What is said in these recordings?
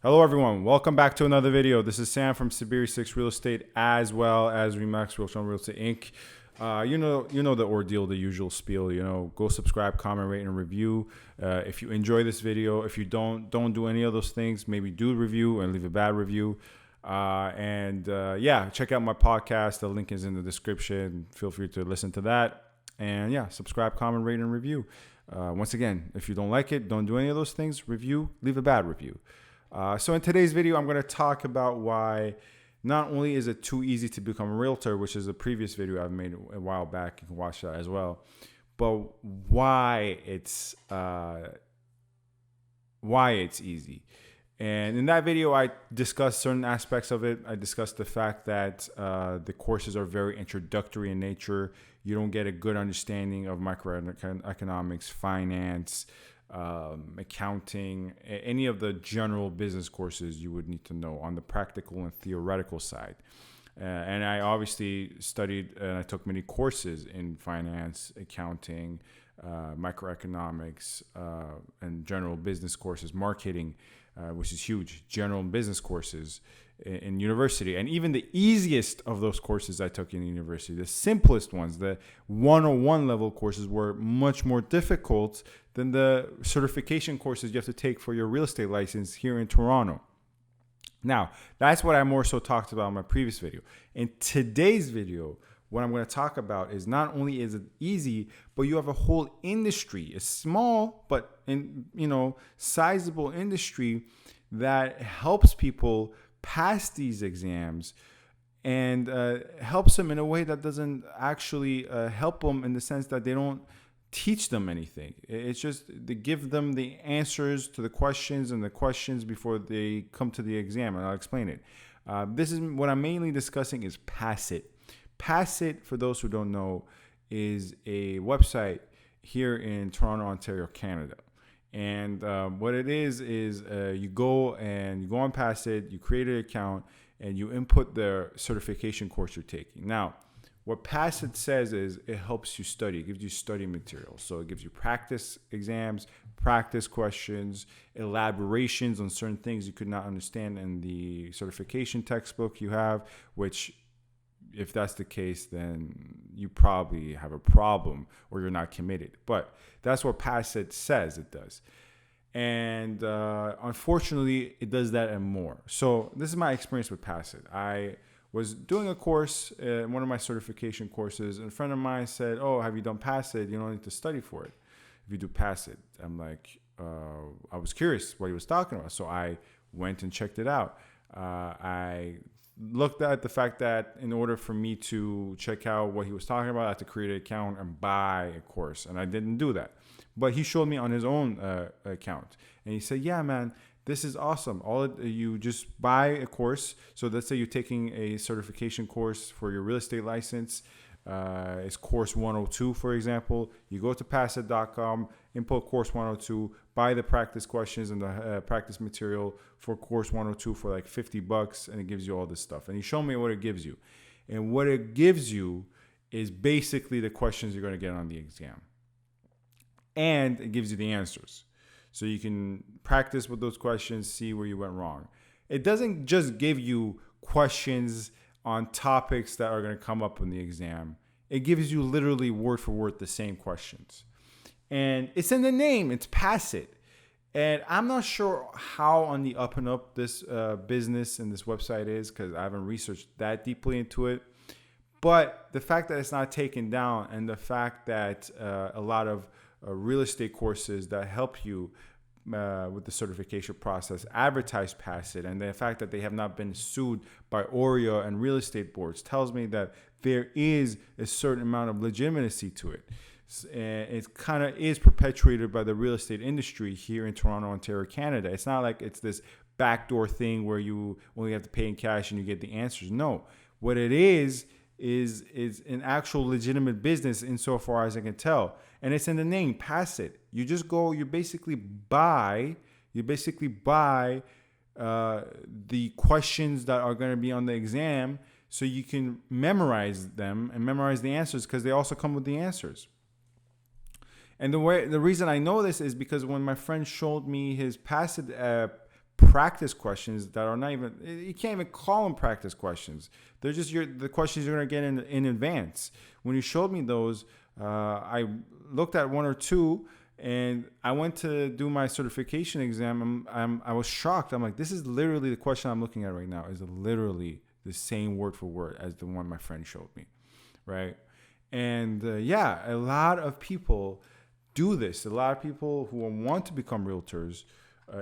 Hello everyone, welcome back to another video. This is Sam from SaberiSixRealEstate as well as Remax Realtron Realty Inc. You know the ordeal, the usual spiel. Go subscribe, comment, rate, and review. If you enjoy this video, if you don't do any of those things, maybe do a review and leave a bad review. Check out my podcast. The link is in the description. Feel free to listen to that. And subscribe, comment, rate, and review. Once again, if you don't like it, don't do any of those things. Review, leave a bad review. So in today's video, I'm going to talk about why not only is it too easy to become a realtor, which is a previous video I've made a while back. You can watch that as well. But why it's easy. And in that video, I discussed certain aspects of it. I discussed the fact that the courses are very introductory in nature. You don't get a good understanding of microeconomics, finance, accounting, any of the general business courses you would need to know on the practical and theoretical side. And I obviously studied and I took many courses in finance, accounting, microeconomics, and general business courses, marketing, which is huge, general business courses in university. And even the easiest of those courses I took in university, the simplest ones, the 101 level courses, were much more difficult than the certification courses you have to take for your real estate license here in Toronto. Now, that's what I more so talked about in my previous video. In today's video, what I'm going to talk about is not only is it easy, but you have a whole industry, a small but sizable industry that helps people pass these exams and helps them in a way that doesn't actually help them in the sense that they don't teach them anything. It's just they give them the answers to the questions and the questions before they come to the exam, and I'll explain it. This is what I'm mainly discussing is Pass It. Pass It, for those who don't know, is a website here in Toronto, Ontario, Canada. And what it is you go on Pass It, you create an account, and you input the certification course you're taking. Now, what Pass It says is it helps you study. It gives you study material. So it gives you practice exams, practice questions, elaborations on certain things you could not understand in the certification textbook you have, which, if that's the case, then you probably have a problem or you're not committed. But that's what Pass It says it does. And unfortunately, it does that and more. So this is my experience with Pass It. I was doing a course, one of my certification courses, and a friend of mine said, "Oh, have you done Pass It? You don't need to study for it if you do Pass It." I'm like, I was curious what he was talking about. So I went and checked it out. I looked at the fact that in order for me to check out what he was talking about, I had to create an account and buy a course. And I didn't do that. But he showed me on his own account. And he said, "Yeah, man, this is awesome. You just buy a course. So let's say you're taking a certification course for your real estate license. It's course 102, for example. You go to passit.com, input course 102, buy the practice questions and the practice material for course 102 for like $50, and it gives you all this stuff." And he showed me what it gives you. And what it gives you is basically the questions you're going to get on the exam. And it gives you the answers. So you can practice with those questions, see where you went wrong. It doesn't just give you questions on topics that are going to come up in the exam. It gives you literally word for word the same questions. And it's in the name, it's Pass It. And I'm not sure how on the up and up this business and this website is, because I haven't researched that deeply into it. But the fact that it's not taken down, and the fact that a lot of real estate courses that help you with the certification process advertise Pass It, and the fact that they have not been sued by OREA and real estate boards, tells me that there is a certain amount of legitimacy to it. It kind of is perpetuated by the real estate industry here in Toronto, Ontario, Canada. It's not like it's this backdoor thing where you only have to pay in cash and you get the answers. No, what it is an actual legitimate business insofar as I can tell. And it's in the name, Pass It. You just go, you basically buy the questions that are going to be on the exam so you can memorize them and memorize the answers, because they also come with the answers. And the reason I know this is because when my friend showed me his Pass It practice questions that are not even, you can't even call them practice questions. They're just the questions you're going to get in advance. When you showed me those, I looked at one or two, and I went to do my certification exam. I was shocked. I'm like, this is literally the question I'm looking at right now is literally the same word for word as the one my friend showed me, right? And a lot of people do this. A lot of people who want to become realtors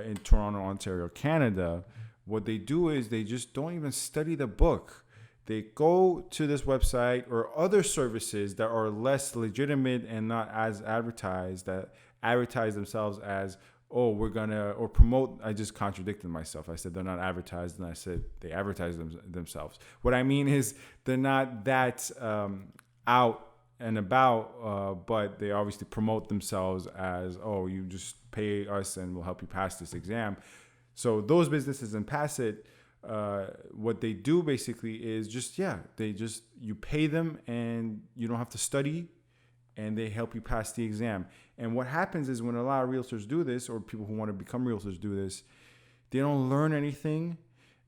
in Toronto, Ontario, Canada, what they do is they just don't even study the book. They go to this website or other services that are less legitimate and not as advertised, that advertise themselves as, oh, we're gonna, or promote. I just contradicted myself. I said they're not advertised, and I said they advertise themselves. What I mean is they're not that out and about, but they obviously promote themselves as, oh, you just pay us and we'll help you pass this exam. So those businesses and pass it, what they do basically is you pay them and you don't have to study, and they help you pass the exam. And what happens is when a lot of realtors do this, or people who want to become realtors do this, they don't learn anything.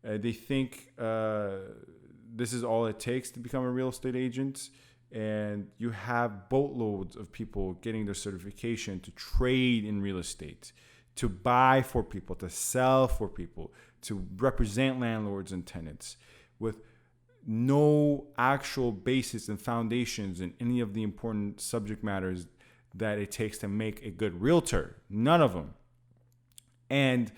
They think this is all it takes to become a real estate agent. And you have boatloads of people getting their certification to trade in real estate, to buy for people, to sell for people, to represent landlords and tenants, with no actual basis and foundations in any of the important subject matters that it takes to make a good realtor. None of them. And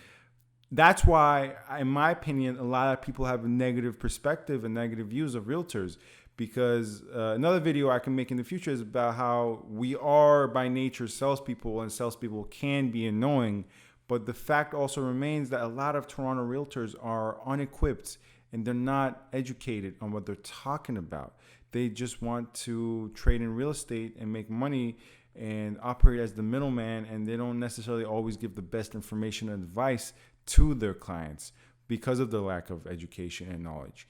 that's why, in my opinion, a lot of people have a negative perspective and negative views of realtors. Because another video I can make in the future is about how we are by nature salespeople, and salespeople can be annoying. But the fact also remains that a lot of Toronto realtors are unequipped and they're not educated on what they're talking about. They just want to trade in real estate and make money and operate as the middleman, and they don't necessarily always give the best information and advice to their clients because of the lack of education and knowledge.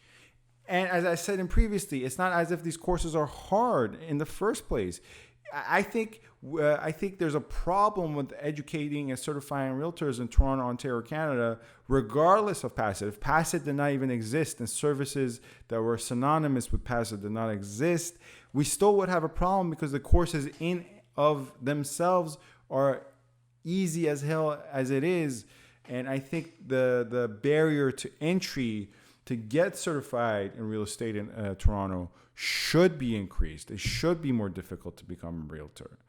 And as I said previously, it's not as if these courses are hard in the first place. I think there's a problem with educating and certifying realtors in Toronto, Ontario, Canada, regardless of PASIT. If PASIT did not even exist and services that were synonymous with PASIT did not exist, we still would have a problem, because the courses in of themselves are easy as hell as it is. And I think the barrier to entry to get certified in real estate in Toronto should be increased. It should be more difficult to become a realtor.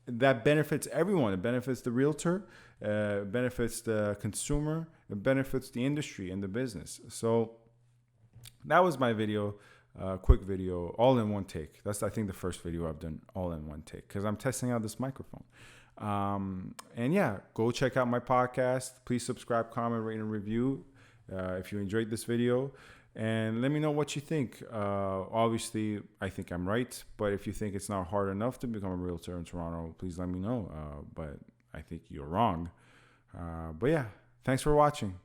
That benefits everyone. It benefits the realtor, benefits the consumer, it benefits the industry and the business. So that was my video, quick video, all in one take. That's, I think, the first video I've done all in one take, because I'm testing out this microphone. Go check out my podcast. Please subscribe, comment, rate, and review if you enjoyed this video, and let me know what you think. Obviously, I think I'm right, but if you think it's not hard enough to become a realtor in Toronto, please let me know. But I think you're wrong. Thanks for watching.